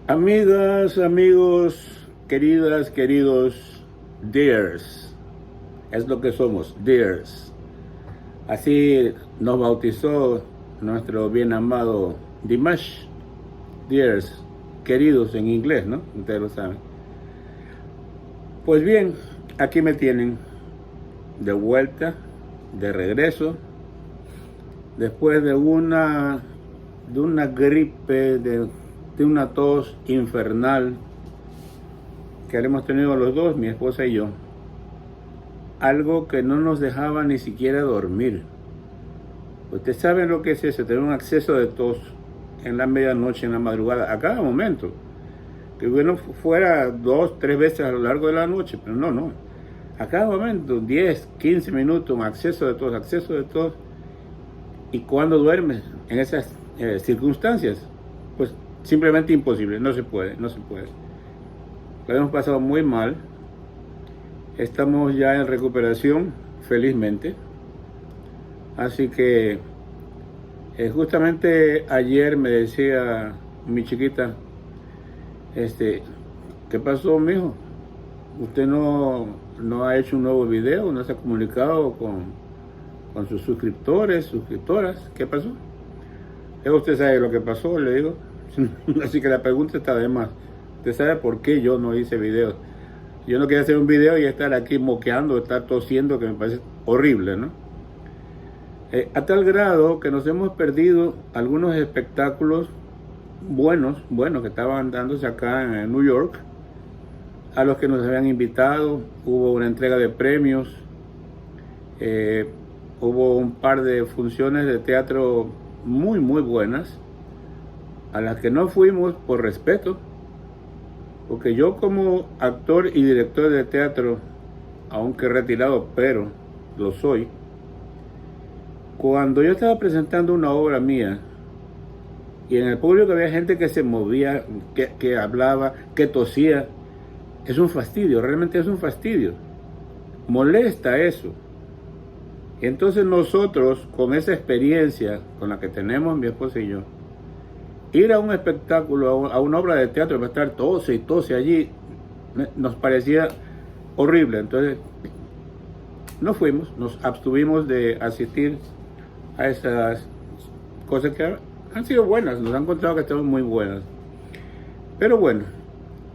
Amigas, amigos, queridas, queridos, dears, es lo que somos, dears. Así nos bautizó nuestro bien amado Dimash, dears, queridos en inglés, ¿no? Ustedes lo saben. Pues bien, aquí me tienen de vuelta, de regreso, después de una gripe, de una tos infernal que hemos tenido los dos, mi esposa y yo. Algo que no nos dejaba ni siquiera dormir. Ustedes saben lo que es eso, tener un acceso de tos en la medianoche, en la madrugada, a cada momento. Que bueno fuera 2, 3 veces a lo largo de la noche, pero no. A cada momento, 10, 15 minutos, un acceso de tos, acceso de tos. Y cuando duermes en esas circunstancias, pues simplemente imposible, no se puede. Lo hemos pasado muy mal. Estamos ya en recuperación, felizmente. Así que justamente ayer me decía mi chiquita, ¿qué pasó, mijo? ¿Usted no ha hecho un nuevo video? ¿No se ha comunicado con sus suscriptores, suscriptoras? ¿Qué pasó? Usted sabe lo que pasó, le digo. Así que la pregunta está de más. Usted sabe por qué yo no hice videos. Yo no quería hacer un video y estar aquí moqueando, estar tosiendo, que me parece horrible, ¿no? A tal grado que nos hemos perdido algunos espectáculos buenos que estaban dándose acá en New York, a los que nos habían invitado. Hubo una entrega de premios, hubo un par de funciones de teatro muy buenas, a las que no fuimos por respeto, porque yo como actor y director de teatro, aunque retirado, pero lo soy, cuando yo estaba presentando una obra mía y en el público había gente que se movía, que hablaba, que tosía, es un fastidio, realmente es un fastidio. Molesta eso. Y entonces nosotros, con esa experiencia con la que tenemos mi esposa y yo, ir a un espectáculo, a una obra de teatro, va a estar tose y tose allí, nos parecía horrible. Entonces no fuimos, nos abstuvimos de asistir a esas cosas que han sido buenas, nos han encontrado que están muy buenas. Pero bueno,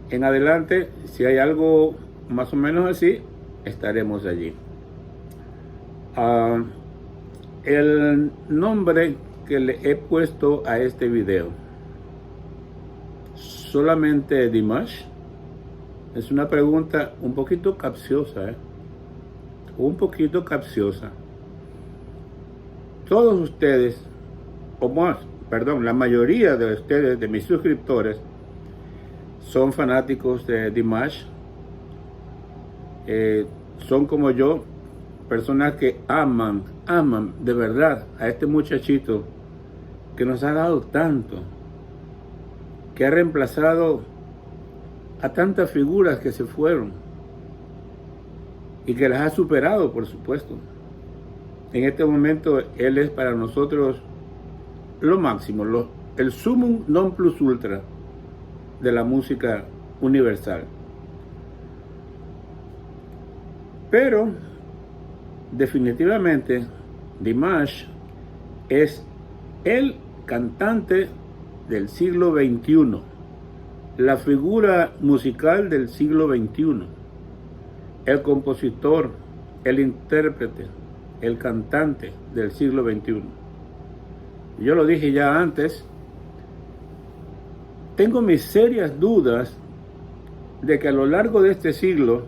en adelante, si hay algo más o menos así, estaremos allí. El nombre que le he puesto a este video, solamente Dimash, es una pregunta un poquito capciosa, un poquito capciosa. Todos ustedes, o más, perdón, la mayoría de ustedes, de mis suscriptores, son fanáticos de Dimash. Son como yo, personas que aman de verdad a este muchachito que nos ha dado tanto, que ha reemplazado a tantas figuras que se fueron y que las ha superado, por supuesto. En este momento él es para nosotros lo máximo, el sumum non plus ultra de la música universal. Pero definitivamente Dimash es el cantante del siglo XXI, la figura musical del siglo XXI, el compositor, el intérprete, el cantante del siglo XXI. Yo lo dije ya antes, tengo mis serias dudas de que a lo largo de este siglo,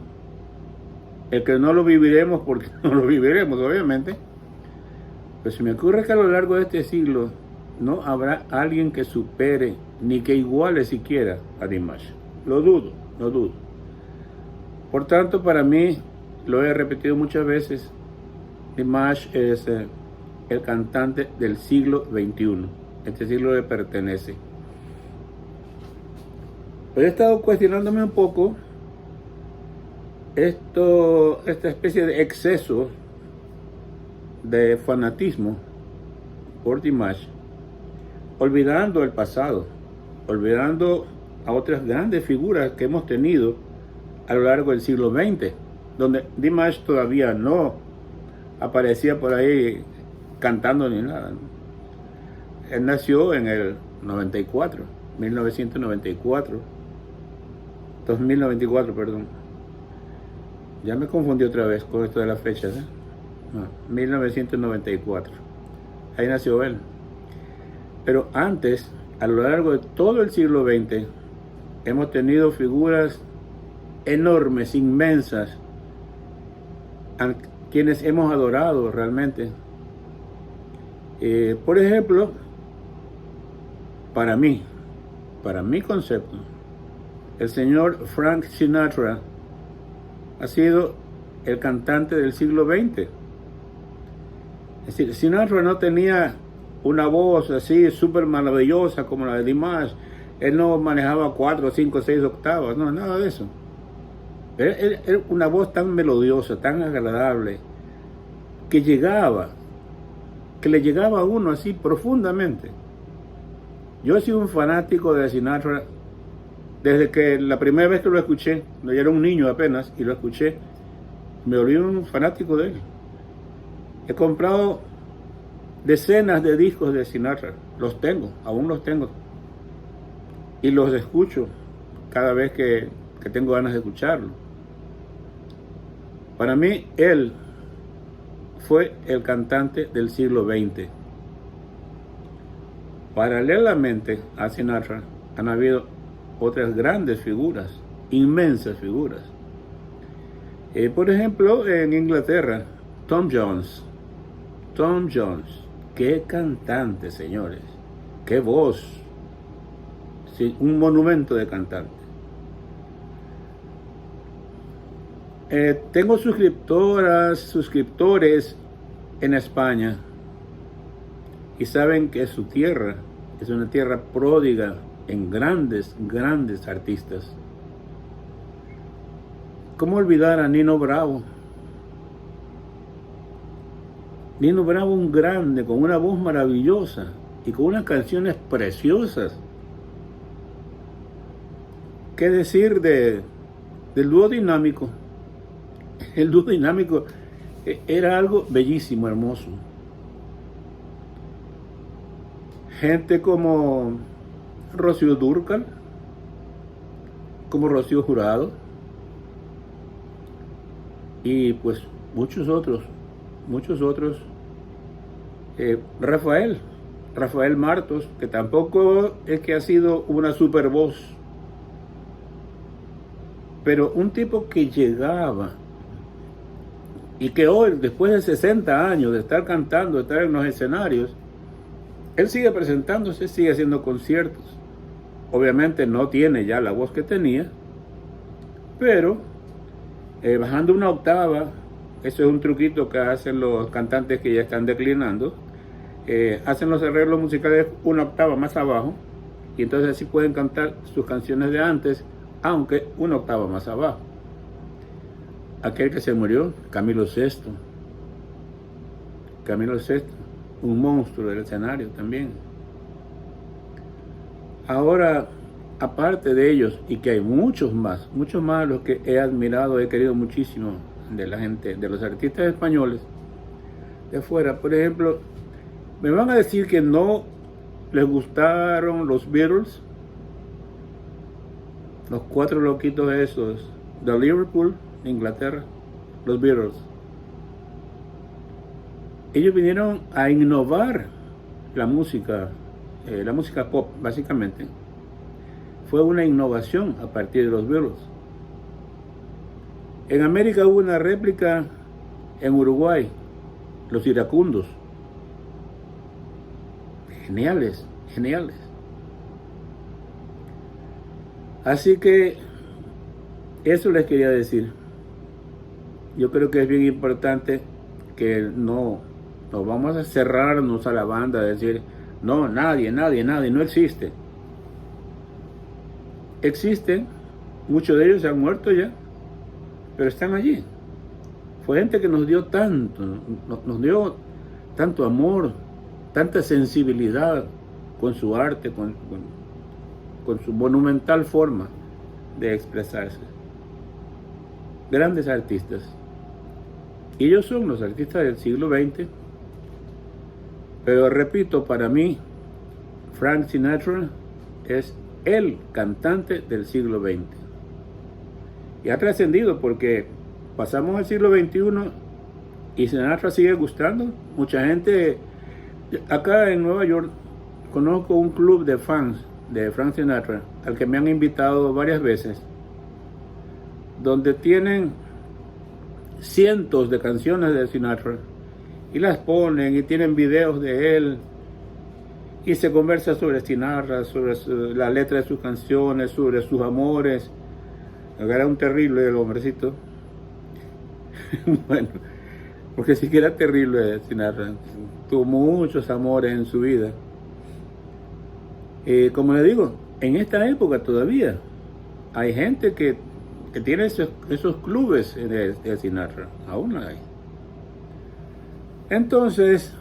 el que no lo viviremos, porque no lo viviremos obviamente, pues se me ocurre que a lo largo de este siglo no habrá alguien que supere ni que iguale siquiera a Dimash. Lo dudo. Por tanto, para mí, lo he repetido muchas veces, Dimash es el cantante del siglo XXI. Este siglo le pertenece. Pero he estado cuestionándome un poco esta especie de exceso de fanatismo por Dimash, olvidando el pasado, olvidando a otras grandes figuras que hemos tenido a lo largo del siglo XX, donde Dimash todavía no aparecía por ahí cantando ni nada. Él nació en el 94, 1994, 2094, perdón. Ya me confundí otra vez con esto de las fechas, ¿eh? No, 1994. Ahí nació él. Pero antes, a lo largo de todo el siglo XX, hemos tenido figuras enormes, inmensas, a quienes hemos adorado realmente. Por ejemplo, para mi concepto, el señor Frank Sinatra ha sido el cantante del siglo XX. Es decir, Sinatra no tenía una voz así súper maravillosa como la de Dimash. Él no manejaba 4, 5, 6 octavas, no, nada de eso. Era una voz tan melodiosa, tan agradable, que le llegaba a uno así profundamente. Yo he sido un fanático de Sinatra desde que la primera vez que lo escuché. Yo era un niño apenas y lo escuché, me volví un fanático de él. He comprado decenas de discos de Sinatra, los tengo, aún los tengo, y los escucho cada vez que tengo ganas de escucharlo. Para mí, él fue el cantante del siglo XX. Paralelamente a Sinatra han habido otras grandes figuras, inmensas figuras. Por ejemplo, en Inglaterra, Tom Jones. Tom Jones, qué cantante, señores, qué voz. Sí, un monumento de cantante. Tengo suscriptores en España, y saben que su tierra es una tierra pródiga en grandes artistas. ¿Cómo olvidar a Nino Bravo? Nino Bravo, un grande, con una voz maravillosa y con unas canciones preciosas. ¿Qué decir del dúo dinámico? El dúo dinámico era algo bellísimo, hermoso. Gente como Rocío Dúrcal, como Rocío Jurado, y pues muchos otros. Rafael Martos, que tampoco es que ha sido una super voz, pero un tipo que llegaba y que hoy, después de 60 años de estar cantando, de estar en los escenarios, él sigue presentándose, sigue haciendo conciertos. Obviamente no tiene ya la voz que tenía, pero bajando una octava, eso es un truquito que hacen los cantantes que ya están declinando. Hacen los arreglos musicales una octava más abajo, y entonces así pueden cantar sus canciones de antes, aunque una octava más abajo. Aquel que se murió, Camilo VI, un monstruo del escenario también. Ahora, aparte de ellos, y que hay muchos más los que he admirado, he querido muchísimo, de la gente, de los artistas españoles de afuera. Por ejemplo, me van a decir que no les gustaron los Beatles, los 4 loquitos esos de Liverpool, Inglaterra, los Beatles. Ellos vinieron a innovar la música pop, básicamente. Fue una innovación a partir de los Beatles. En América hubo una réplica en Uruguay, los Iracundos. Geniales. Así que eso les quería decir. Yo creo que es bien importante que no vamos a cerrarnos a la banda, a decir, no, nadie, no existe. Existen, muchos de ellos se han muerto ya, pero están allí. Fue gente que nos dio tanto, nos dio tanto amor, tanta sensibilidad con su arte, con su monumental forma de expresarse. Grandes artistas. Y ellos son los artistas del siglo XX. Pero repito, para mí, Frank Sinatra es el cantante del siglo XX. Y ha trascendido porque pasamos al siglo XXI y Sinatra sigue gustando. Mucha gente, acá en Nueva York, conozco un club de fans de Frank Sinatra, al que me han invitado varias veces, donde tienen cientos de canciones de Sinatra y las ponen y tienen videos de él y se conversa sobre Sinatra, sobre la letra de sus canciones, sobre sus amores. Era un terrible el hombrecito. Bueno, porque sí que era terrible Sinatra. Tuvo muchos amores en su vida. Como le digo, en esta época todavía hay gente que tiene esos clubes de Sinatra. Aún hay. Entonces,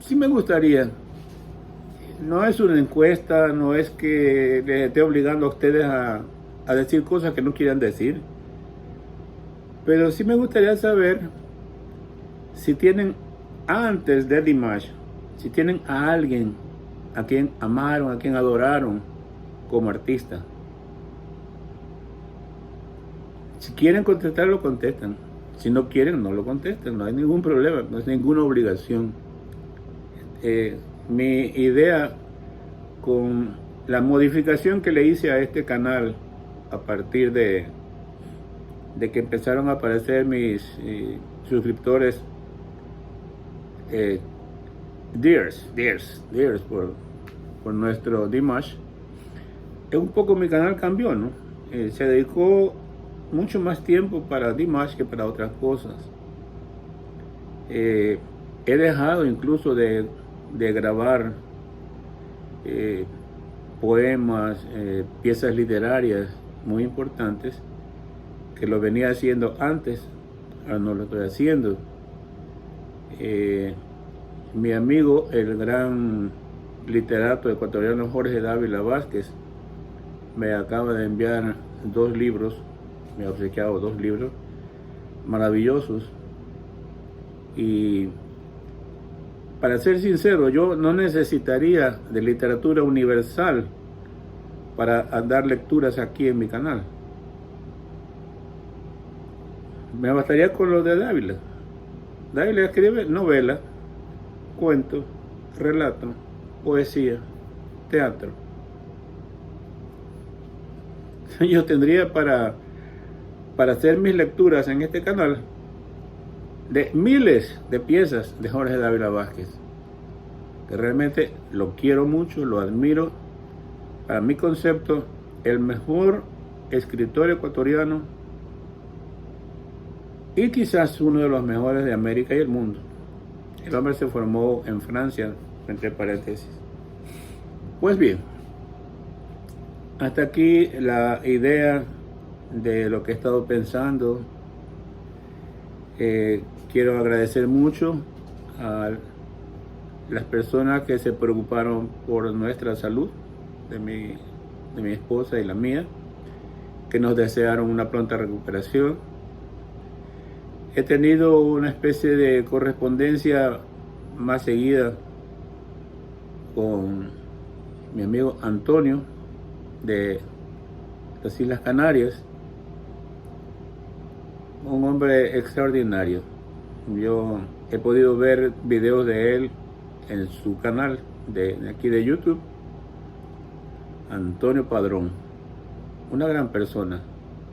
sí me gustaría. No es una encuesta, no es que les esté obligando a ustedes a decir cosas que no quieran decir. Pero sí me gustaría saber si tienen, antes de Dimash, si tienen a alguien a quien amaron, a quien adoraron como artista. Si quieren contestarlo, contestan. Si no quieren, no lo contestan. No hay ningún problema, no es ninguna obligación. Mi idea con la modificación que le hice a este canal a partir de que empezaron a aparecer mis suscriptores dears por nuestro Dimash, un poco mi canal cambió, ¿no? Se dedicó mucho más tiempo para Dimash que para otras cosas. He dejado incluso de grabar poemas, piezas literarias muy importantes, que lo venía haciendo antes, ahora no lo estoy haciendo. Mi amigo, el gran literato ecuatoriano Jorge Dávila Vázquez, me acaba de enviar 2 libros, me ha obsequiado 2 libros maravillosos. Y para ser sincero, yo no necesitaría de literatura universal para dar lecturas aquí en mi canal. Me bastaría con lo de Dávila. Dávila escribe novela, cuento, relato, poesía, teatro. Yo tendría para hacer mis lecturas en este canal de miles de piezas de Jorge Dávila Vázquez, que realmente lo quiero mucho, lo admiro. Para mi concepto, el mejor escritor ecuatoriano y quizás uno de los mejores de América y el mundo. El hombre se formó en Francia, entre paréntesis. Pues bien, hasta aquí la idea de lo que he estado pensando. Quiero agradecer mucho a las personas que se preocuparon por nuestra salud, de mi esposa y la mía, que nos desearon una pronta recuperación. He tenido una especie de correspondencia más seguida con mi amigo Antonio de las Islas Canarias, un hombre extraordinario. Yo he podido ver videos de él en su canal de aquí de YouTube, Antonio Padrón, una gran persona,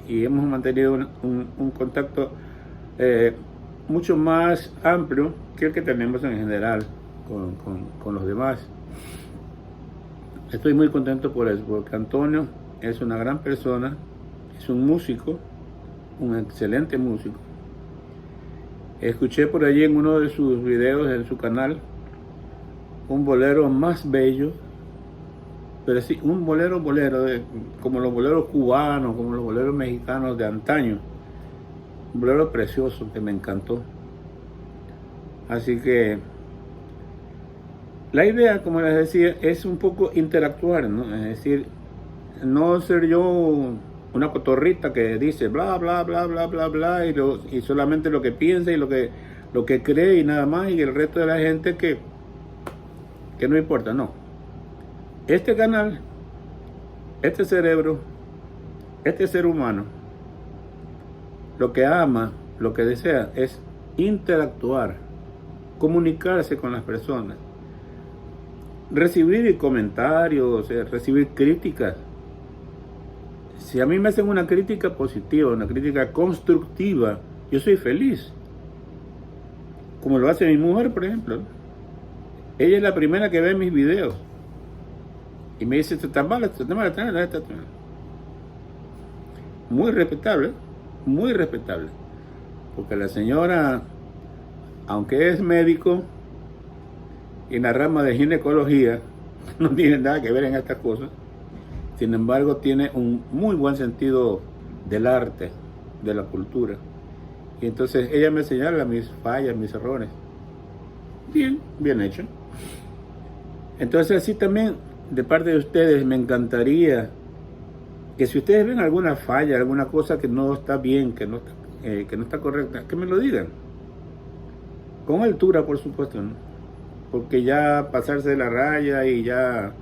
y hemos mantenido un contacto mucho más amplio que el que tenemos en general con los demás. Estoy muy contento por eso, porque Antonio es una gran persona, es un músico, un excelente músico. Escuché por allí en uno de sus videos en su canal un bolero más bello, pero sí, un bolero como los boleros cubanos, como los boleros mexicanos de antaño. Un bolero precioso que me encantó. Así que La idea, como les decía, es un poco interactuar, ¿no? Es decir, no ser yo una cotorrita que dice bla, bla, bla, bla, bla, bla, y solamente lo que piensa y lo que cree y nada más, y el resto de la gente que no importa, no. Este canal, este cerebro, este ser humano, lo que ama, lo que desea es interactuar, comunicarse con las personas, recibir comentarios, recibir críticas. Si a mí me hacen una crítica positiva, una crítica constructiva, yo soy feliz. Como lo hace mi mujer, por ejemplo. Ella es la primera que ve mis videos. Y me dice, esto está mal, esto está mal, esto está mal, esto está mal. Muy respetable, muy respetable. Porque la señora, aunque es médico, y en la rama de ginecología, no tiene nada que ver en estas cosas, sin embargo tiene un muy buen sentido del arte, de la cultura. Y entonces ella me señala mis fallas, mis errores. Bien, bien hecho. Entonces así también, de parte de ustedes, me encantaría que si ustedes ven alguna falla, alguna cosa que no está bien, que no está correcta, que me lo digan. Con altura, por supuesto, ¿no? Porque ya pasarse de la raya y ya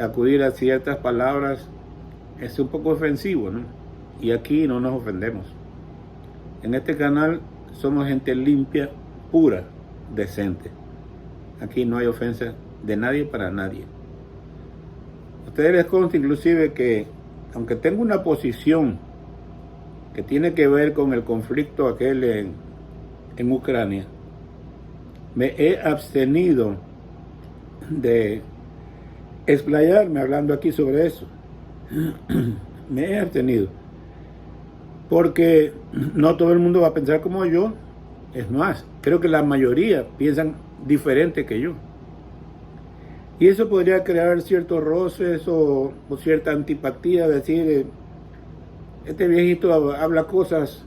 acudir a ciertas palabras es un poco ofensivo, ¿no? Y aquí no nos ofendemos. En este canal somos gente limpia, pura, decente. Aquí no hay ofensa de nadie para nadie. A ustedes les consta inclusive que, aunque tengo una posición que tiene que ver con el conflicto aquel en Ucrania, me he abstenido de explayarme hablando aquí sobre eso. Me he abstenido. Porque no todo el mundo va a pensar como yo. Es más, creo que la mayoría piensan diferente que yo. Y eso podría crear ciertos roces o cierta antipatía, decir, este viejito habla cosas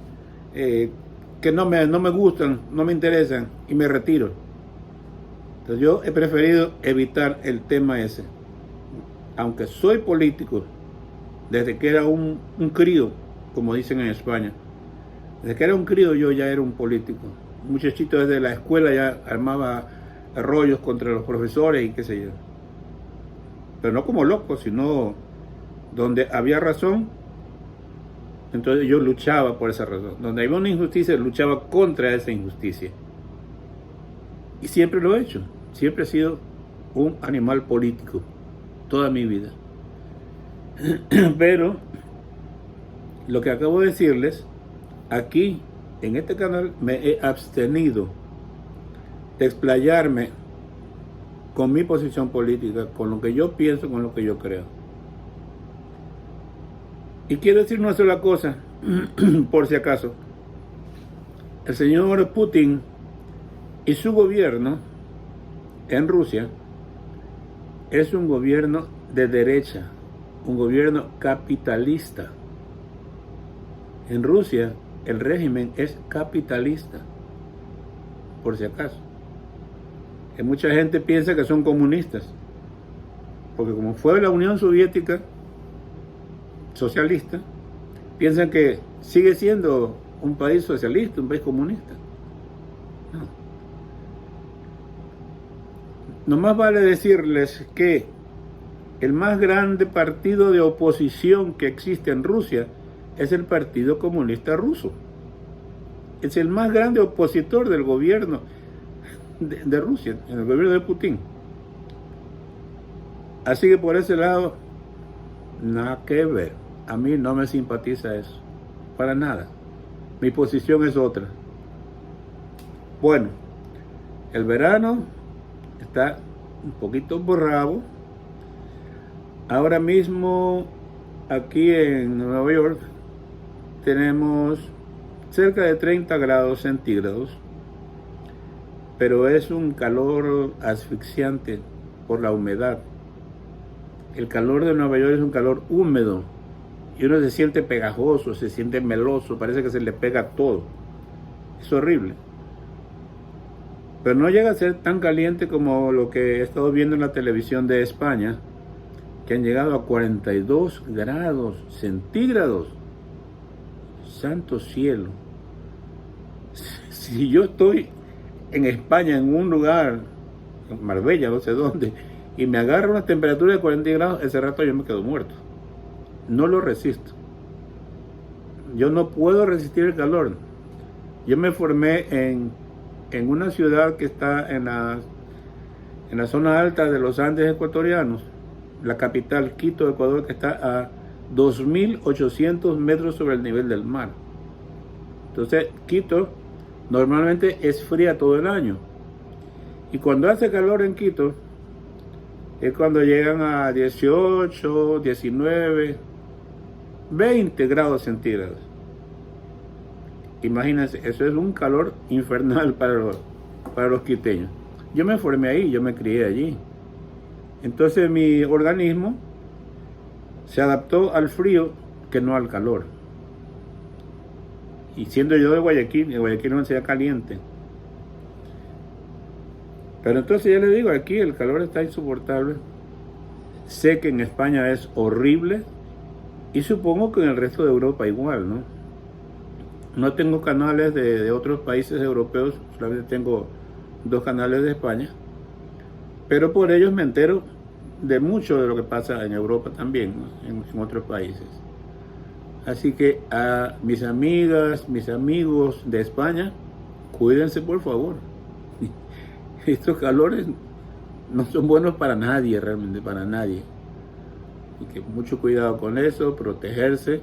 que no me gustan, no me interesan, y me retiro. Entonces yo he preferido evitar el tema ese. Aunque soy político, desde que era un crío, como dicen en España, desde que era un crío yo ya era un político. Un muchachito desde la escuela ya armaba rollos contra los profesores y qué sé yo. Pero no como loco, sino donde había razón, entonces yo luchaba por esa razón. Donde había una injusticia, luchaba contra esa injusticia. Y siempre lo he hecho. Siempre he sido un animal político. Toda mi vida. Pero lo que acabo de decirles, aquí en este canal me he abstenido de explayarme con mi posición política, con lo que yo pienso, con lo que yo creo. Y quiero decir una sola cosa, por si acaso. El señor Putin y su gobierno en Rusia es un gobierno de derecha, un gobierno capitalista. En Rusia el régimen es capitalista, por si acaso. Que mucha gente piensa que son comunistas, porque como fue la Unión Soviética socialista, piensan que sigue siendo un país socialista, un país comunista. No. Nomás vale decirles que el más grande partido de oposición que existe en Rusia es el Partido Comunista Ruso. Es el más grande opositor del gobierno de Rusia, en el gobierno de Putin. Así que por ese lado, nada que ver. A mí no me simpatiza eso, para nada. Mi posición es otra. Bueno, el verano está un poquito borrado. Ahora mismo, aquí en Nueva York, tenemos cerca de 30 grados centígrados, pero es un calor asfixiante por la humedad. El calor de Nueva York es un calor húmedo y uno se siente pegajoso, se siente meloso, parece que se le pega todo. Es horrible. pero no llega a ser tan caliente como lo que he estado viendo en la televisión de España, que han llegado a 42 grados centígrados. Santo cielo. Si yo estoy en España, en un lugar, en Marbella, no sé dónde, y me agarra una temperatura de 40 grados, ese rato yo me quedo muerto. No lo resisto. Yo no puedo resistir el calor. Yo me formé en una ciudad que está en la zona alta de los Andes ecuatorianos, la capital, Quito, Ecuador, que está a 2.800 metros sobre el nivel del mar. Entonces, Quito normalmente es fría todo el año. Y cuando hace calor en Quito, es cuando llegan a 18, 19, 20 grados centígrados. Imagínense, eso es un calor infernal para los quiteños. Yo me formé ahí, yo me crié allí. Entonces mi organismo se adaptó al frío que no al calor. Y siendo yo de Guayaquil, en Guayaquil es una ciudad caliente. Pero entonces ya le digo, aquí el calor está insoportable. Sé que en España es horrible y supongo que en el resto de Europa igual, ¿no? No tengo canales de otros países europeos, solamente tengo 2 canales de España, pero por ellos me entero de mucho de lo que pasa en Europa también, ¿no? en otros países. Así que a mis amigas, mis amigos de España, cuídense por favor. Estos calores no son buenos para nadie, realmente para nadie. Así que mucho cuidado con eso, protegerse.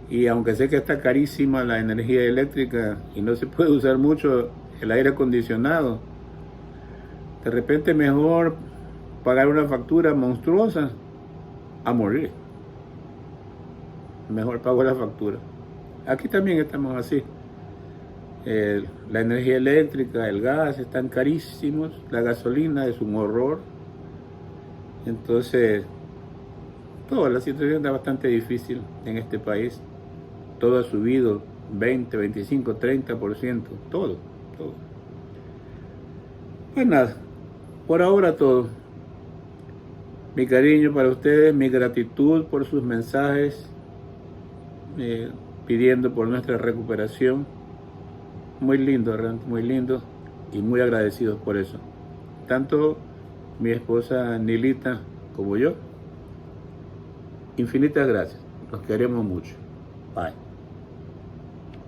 Y aunque sé que está carísima la energía eléctrica y no se puede usar mucho el aire acondicionado, de repente mejor pagar una factura monstruosa a morir. Mejor pago la factura. Aquí también estamos así. La energía eléctrica, el gas están carísimos, la gasolina es un horror. Entonces, toda la situación está bastante difícil en este país. Todo ha subido 20, 25, 30%, todo. Pues nada, por ahora todo. Mi cariño para ustedes, mi gratitud por sus mensajes, pidiendo por nuestra recuperación. Muy lindo, realmente muy lindo y muy agradecidos por eso. Tanto mi esposa Nilita como yo. Infinitas gracias. Los queremos mucho. Bye.